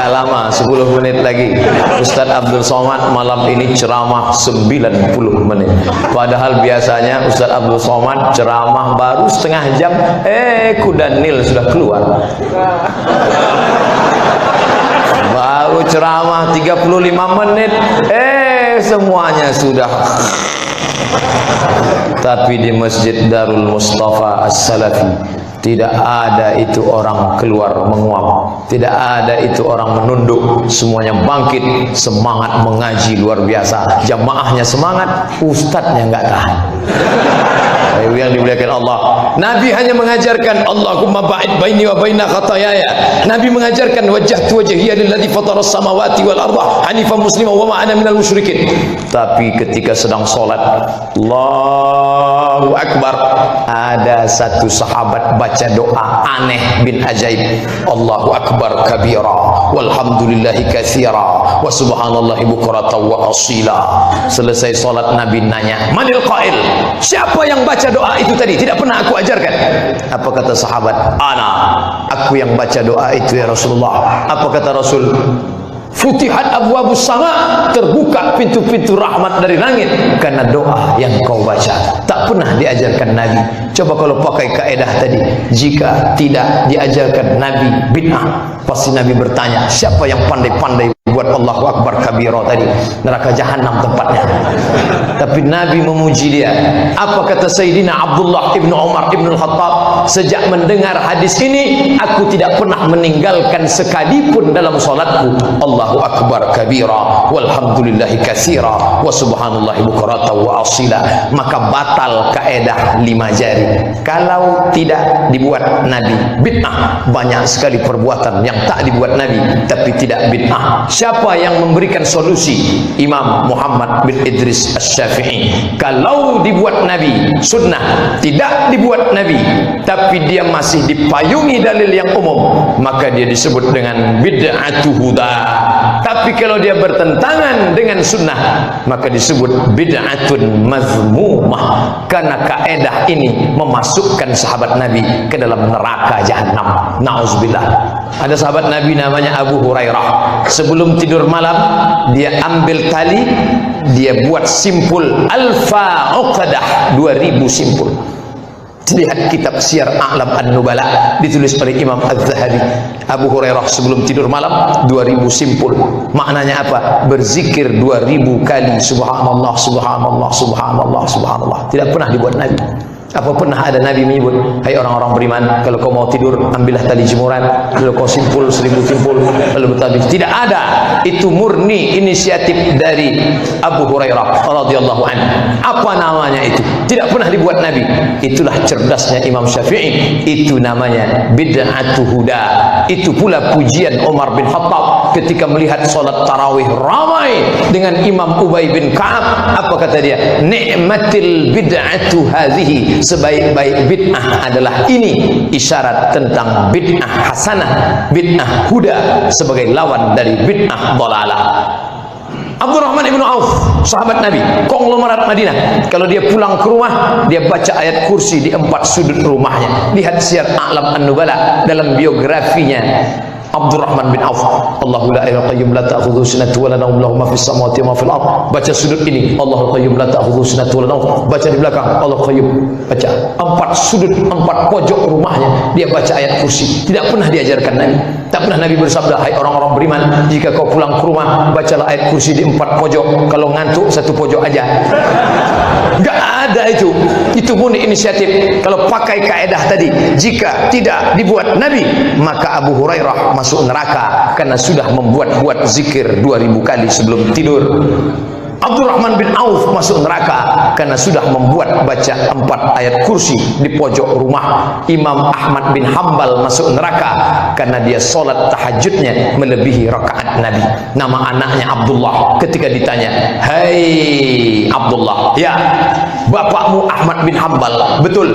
Agak lama, 10 menit lagi. Ustaz Abdul Somad malam ini ceramah 90 menit. Padahal biasanya Ustaz Abdul Somad ceramah baru setengah jam, kuda Nil sudah keluar. Baru ceramah 35 menit, semuanya sudah. Tapi di Masjid Darul Mustafa As-Salafi tidak ada itu orang keluar menguap, tidak ada itu orang menunduk, semuanya bangkit, semangat mengaji luar biasa, jamaahnya semangat, ustadznya nggak tahan. Yang dimuliakan Allah, Nabi hanya mengajarkan Allahumma ba'id baini wa baina khataayaya. Nabi mengajarkan wajjahtu wajhiya lilladzi fataras samawati wal arda hanifan musliman wa ma ana minal musyrikin. Tapi ketika sedang salat, Allahu Akbar, ada satu sahabat baca doa aneh bin ajaib, Allahu Akbar kabira walhamdulillahi katsira wa subhanallahi bukratan wa asila. Selesai salat Nabi nanya, manil qail, siapa yang baca doa itu tadi? Tidak pernah aku ajarkan. Apa kata sahabat? Ana, aku yang baca doa itu ya Rasulullah. Apa kata Rasul? Futihat abwabus sama, terbuka pintu-pintu rahmat dari langit karena doa yang kau baca. Tak pernah diajarkan Nabi. Coba kalau pakai kaedah tadi, jika tidak diajarkan Nabi bid'ah, pasti Nabi bertanya, siapa yang pandai-pandai buat Allahu Akbar kabira tadi? Neraka jahanam tempatnya. Tapi Nabi memuji dia. Apa kata Sayyidina Abdullah ibnu Umar ibnu Al-Khattab? Sejak mendengar hadis ini, aku tidak pernah meninggalkan sekalipun dalam salatku Allahu Akbar kabira walhamdulillahi katsira wa subhanallahi bukratan wa asila. Maka batal kaedah 5 jari kalau tidak dibuat Nabi. Bid'ah, banyak sekali perbuatan yang tak dibuat Nabi tapi tidak bid'ah. Siapa yang memberikan solusi? Imam Muhammad bin Idris Asy-Syafi'i. Kalau dibuat Nabi sunnah, tidak dibuat Nabi tapi dia masih dipayungi dalil yang umum, maka dia disebut dengan bid'atu huda. Tapi kalau dia bertentangan dengan sunnah, maka disebut bid'atun mazmumah, karena kaedah ini memasukkan sahabat Nabi ke dalam neraka jahanam. Nauzubillah. Ada sahabat Nabi namanya Abu Hurairah. Sebelum tidur malam, dia ambil tali, dia buat simpul alfa uqadah, 2000 simpul. Lihat kitab Syiar A'lam An-Nubala, ditulis oleh Imam Az-Zahabi. Abu Hurairah sebelum tidur malam 2000 simpul. Maknanya apa? Berzikir 2000 kali subhanallah subhanallah subhanallah subhanallah. Tidak pernah dibuat Nabi. Apa pernah ada Nabi menyebut, hai orang-orang beriman, kalau kau mau tidur ambillah tali jemuran, lalu kau simpul 1000 simpul lalu bertabik? Tidak ada. Itu murni inisiatif dari Abu Hurairah radhiyallahu anhu. Apa namanya itu? Tidak pernah dibuat Nabi. Itulah cerdasnya Imam Syafi'i. Itu namanya bid'atu huda. Itu pula pujian Umar bin Khattab ketika melihat salat tarawih ramai dengan Imam Ubay bin Ka'ab. Apa kata dia? Ni'matil bid'atu hadhihi. Sebaik-baik bid'ah adalah ini. Isyarat tentang bid'ah hasanah, bid'ah huda sebagai lawan dari bid'ah dhalalah. Abdurrahman ibnu Auf, sahabat Nabi, konglomerat Madinah. Kalau dia pulang ke rumah, dia baca ayat kursi di 4 sudut rumahnya. Lihat Syiar A'lam An-Nubala dalam biografinya Abdurrahman bin Auf. Allahu la ilaha qayyum la ta'khudhuhu sinatun wa la nawm lahu ma fis samawati wa ma fil ardh. Baca sudut ini, Allahu qayyum la ta'khudhuhu sinatun wa la nawm. Baca di belakang, Allah qayyum. Baca 4 sudut, 4 pojok rumahnya dia baca ayat kursi. Tidak pernah diajarkan Nabi. Tak pernah Nabi bersabda, hai orang-orang beriman, jika kau pulang ke rumah, bacalah ayat kursi di 4 pojok. Kalau ngantuk 1 pojok aja. Enggak ada itu. Itu murni inisiatif. Kalau pakai kaedah tadi, jika tidak dibuat Nabi, maka Abu Hurairah masuk neraka karena sudah membuat zikir 2000 kali sebelum tidur. Abdurrahman bin Auf masuk neraka karena sudah membuat baca 4 ayat kursi di pojok rumah. Imam Ahmad bin Hambal masuk neraka karena dia solat tahajudnya melebihi rakaat Nabi. Nama anaknya Abdullah. Ketika ditanya, hai Abdullah, ya bapakmu Ahmad bin Hambal, betul,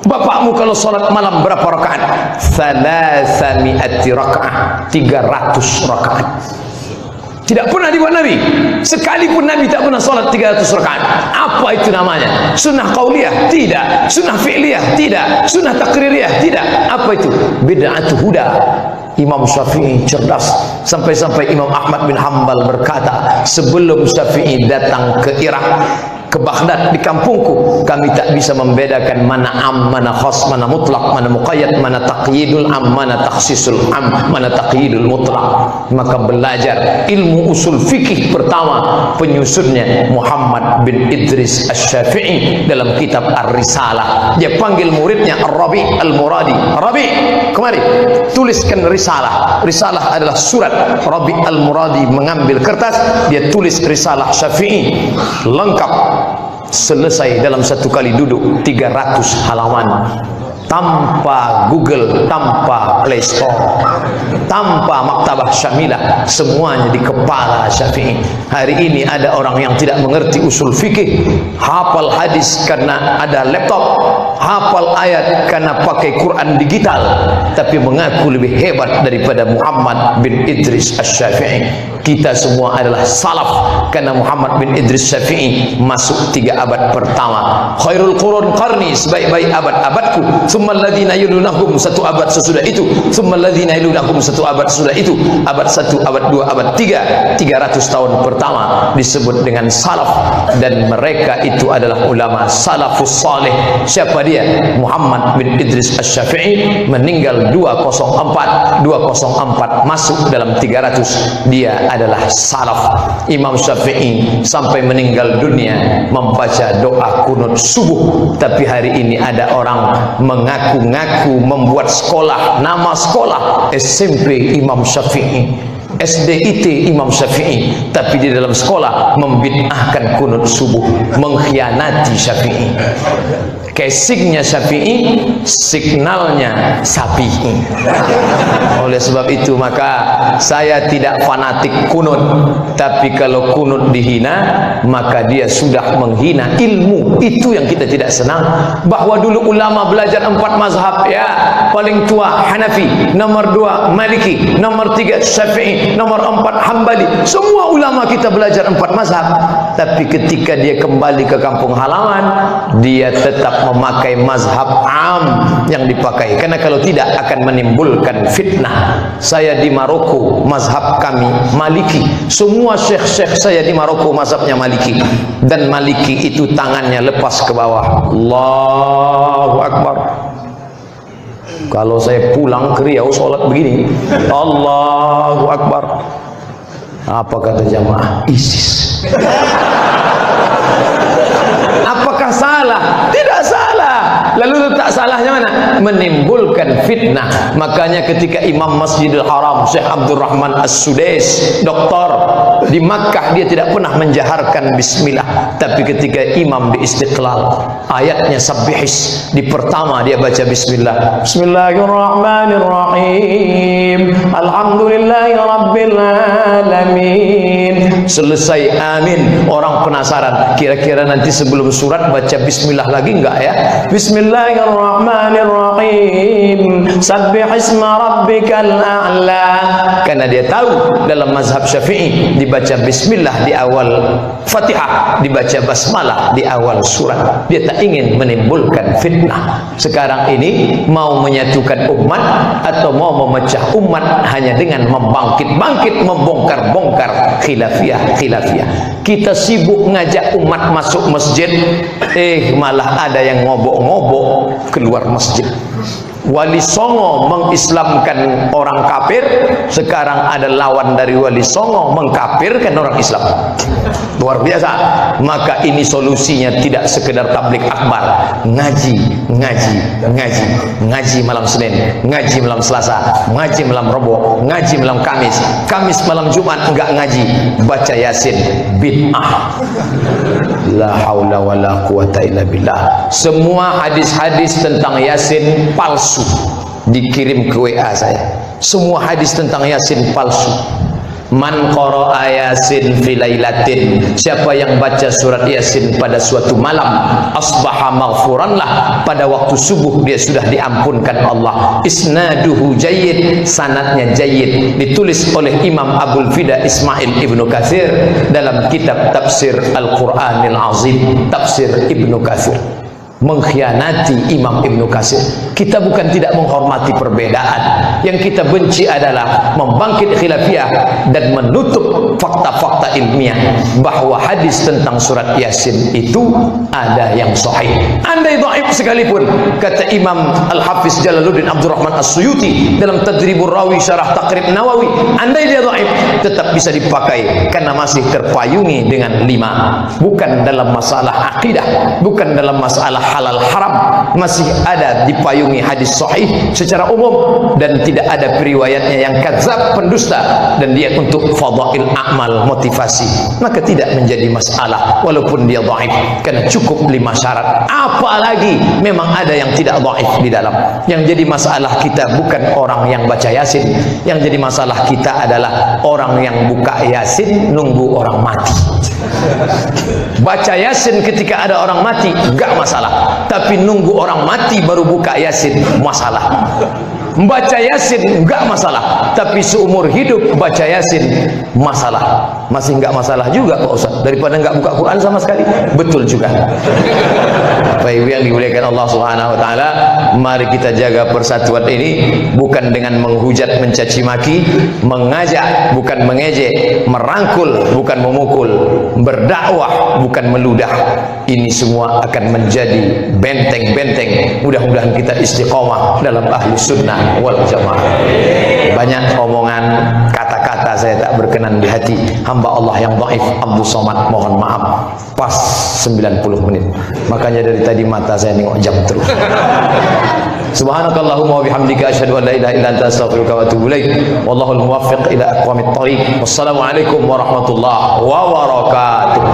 bapakmu kalau sholat malam berapa rakaat? 300 rakaat. 300 rakaat. Tidak pernah dibuat Nabi. Sekalipun Nabi tak pernah sholat 300 rakaat. Apa itu namanya? Sunnah qauliyah? Tidak. Sunnah fi'liyah? Tidak. Sunnah takririyah? Tidak. Apa itu? Bid'atu huda. Imam Syafi'i cerdas. Sampai-sampai Imam Ahmad bin Hanbal berkata, sebelum Syafi'i datang ke Irak, ke Baghdad, di kampungku, kami tak bisa membedakan mana am, mana khas, mana mutlak, mana muqayyad, mana taqyidul am, mana takhsisul am, mana taqyidul mutlak. Maka belajar ilmu usul fikih pertama, penyusunnya Muhammad bin Idris Asy-Syafi'i dalam kitab Ar-Risalah. Dia panggil muridnya Ar-Rabi Al-Muradi, Rabi, kemari, tuliskan risalah. Risalah adalah surat. Rabi Al-Muradi mengambil kertas, dia tulis risalah Syafi'i lengkap, selesai dalam satu kali duduk, 300 halaman, tanpa Google, tanpa Play Store, tanpa maktabah syamilah, semuanya di kepala Syafi'i. Hari ini ada orang yang tidak mengerti usul fikih, hafal hadis karena ada laptop, hafal ayat karena pakai Quran digital, tapi mengaku lebih hebat daripada Muhammad bin Idris Asy-Syafi'i. Kita semua adalah salaf karena Muhammad bin Idris Syafi'i masuk 3 abad pertama. Khairul qurun qarni, sebaik-baik abad-abadku, tsummal ladzina yalunahum, 1 abad sesudah itu, tsummal ladzina yalunahum, 1 abad sesudah itu, abad 1, abad 2, abad 3, 300 tahun pertama disebut dengan salaf, dan mereka itu adalah ulama salafus salih. Siapa dia? Muhammad bin Idris Asy-Syafi'i meninggal 204 masuk dalam 300, dia adalah salaf. Imam Syafi'i sampai meninggal dunia membaca doa kunut subuh. Tapi hari ini ada orang mengaku-ngaku membuat sekolah, nama sekolah SMP Imam Syafi'i, SDIT Imam Syafi'i, tapi di dalam sekolah membid'ahkan kunut subuh, mengkhianati Syafi'i. Casingnya Syafi'i, signalnya Syafi'i. Oleh sebab itu maka saya tidak fanatik kunut, tapi kalau kunut dihina maka dia sudah menghina ilmu. Itu yang kita tidak senang. Bahwa dulu ulama belajar 4 mazhab, ya, paling tua Hanafi, nomor 2 Maliki, nomor 3 Syafi'i, nomor 4 Hambali. Semua ulama kita belajar 4 mazhab, tapi ketika dia kembali ke kampung halaman, dia tetap memakai mazhab am yang dipakai, karena kalau tidak akan menimbulkan fitnah. Saya di Maroko, mazhab kami Maliki. Semua syekh-syekh saya di Maroko mazhabnya Maliki, dan Maliki itu tangannya lepas ke bawah. Allahu Akbar. Kalau saya pulang ke Riau sholat begini, Allahu Akbar. Apa kata jamaah? ISIS. Apakah salah? Tidak salah. Lalu letak salahnya mana? Menimbulkan fitnah. Makanya ketika Imam Masjidil Haram Syekh Abdul Rahman As-Sudais, doktor di Makkah, dia tidak pernah menjaharkan bismillah, tapi ketika imam di Istiqlal, ayatnya sabbihis, di pertama dia baca bismillah, bismillahirrahmanirrahim, alhamdulillahi rabbil alamin, selesai amin. Orang penasaran, kira-kira nanti sebelum surat baca bismillah lagi enggak ya? Bismillahirrahmanirrahim, sabbihisma rabbikal a'la. Karena dia tahu dalam mazhab Syafi'i dibaca bismillah di awal Fatihah, dibaca basmalah di awal surat. Dia tak ingin menimbulkan fitnah. Sekarang ini mau menyatukan umat atau mau memecah umat hanya dengan membangkit-bangkit, membongkar-bongkar khilafiyah. Kita sibuk ngajak umat masuk masjid, malah ada yang ngobok-ngobok keluar masjid. Wali Songo mengislamkan orang kafir, sekarang ada lawan dari Wali Songo mengkafirkan orang Islam. Luar biasa. Maka ini solusinya tidak sekedar tablik akbar, ngaji malam Senin, ngaji malam Selasa, ngaji malam Rebo, ngaji malam Kamis, Kamis malam Jumat enggak ngaji, baca Yasin, bid'ah. La haula wala quwata illa billah. Semua hadis-hadis tentang Yasin palsu, dikirim ke WA saya. Semua hadis tentang Yasin palsu. Man qara'a Yasin fi lailatin, siapa yang baca surat Yasin pada suatu malam, asbaha maghfuran lah, pada waktu subuh dia sudah diampunkan Allah. Isnaduhu jayyid, sanadnya jayyid, ditulis oleh Imam Abul Fida Ismail Ibnu Katsir dalam kitab Tafsir Al-Qur'anil Azim, Tafsir Ibnu Katsir. mengkhianati Imam Ibnu Katsir. Kita bukan tidak menghormati perbedaan, yang kita benci adalah membangkit khilafiyah dan menutup fakta-fakta ilmiah bahwa hadis tentang surat Yasin itu ada yang sahih. Andai dhaif sekalipun, kata Imam Al-Hafiz Jalaluddin Abdurrahman As-Suyuti dalam Tadribur Rawi Syarah Taqrib Nawawi, andai dia dhaif tetap bisa dipakai karena masih terpayungi dengan 5. Bukan dalam masalah akidah, bukan dalam masalah halal haram, masih ada dipayungi hadis sahih secara umum, dan tidak ada periwayatnya yang kadzab, pendusta, dan dia untuk fadail amal, motivasi, maka tidak menjadi masalah walaupun dia dhaif, karena cukup 5 syarat. Apalagi memang ada yang tidak dhaif di dalam. Yang jadi masalah kita bukan orang yang baca Yasin, yang jadi masalah kita adalah orang yang buka Yasin nunggu orang mati. Baca Yasin ketika ada orang mati enggak masalah, tapi nunggu orang mati baru buka Yasin masalah. Membaca Yasin enggak masalah, tapi seumur hidup baca Yasin masalah. Masih enggak masalah juga Pak Ustaz, daripada enggak buka Quran sama sekali. Betul juga. Bapak Ibu yang dimuliakan Allah Subhanahu wa taala, mari kita jaga persatuan ini, bukan dengan menghujat, mencaci maki, mengajak bukan mengejek, merangkul bukan memukul, berdakwah bukan meludah. Ini semua akan menjadi benteng-benteng. Mudah-mudahan kita istiqomah dalam ahli sunnah wal jamaah. Banyak omongan, kata-kata saya tak berkenan di hati hamba Allah yang dhaif Abdul Somad, mohon maaf. Pas 90 menit, makanya dari tadi mata saya nengok jam terus. Subhanakallahumma wa bihamdika asyhadu an la ilaha illa anta astaghfiruka wa atubu ilaik. Wallahul muwaffiq ila aqwamit thariq. Wassalamualaikum warahmatullahi wabarakatuh.